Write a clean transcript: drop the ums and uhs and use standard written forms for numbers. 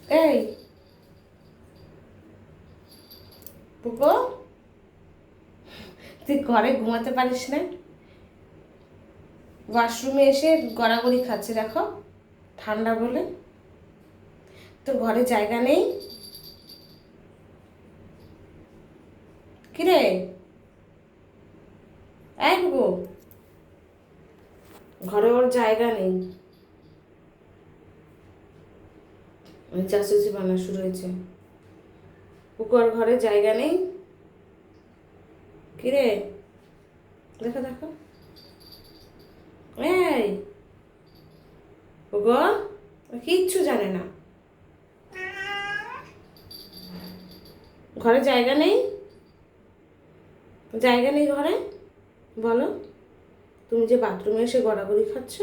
এই পুকো, তুই ঘরে ঘুমাতে পারিস না? ওয়াশরুমে এসে গড়াগড়ি খাচ্ছে, দেখো, ঠান্ডা বলে। তোর ঘরে জায়গা নেই? কিরে, এই পুকো, ঘরে ওর জায়গা নেই। চাচুচি বানা শুরু হয়েছে। পুকুর ঘরে জায়গা নেই। কিরে, দেখো দেখো, এই পুকো কিচ্ছু জানে না। ঘরে জায়গা নেই, জায়গা নেই ঘরে। বলো, তুমি যে বাথরুমে এসে গড়াগড়ি খাচ্ছ,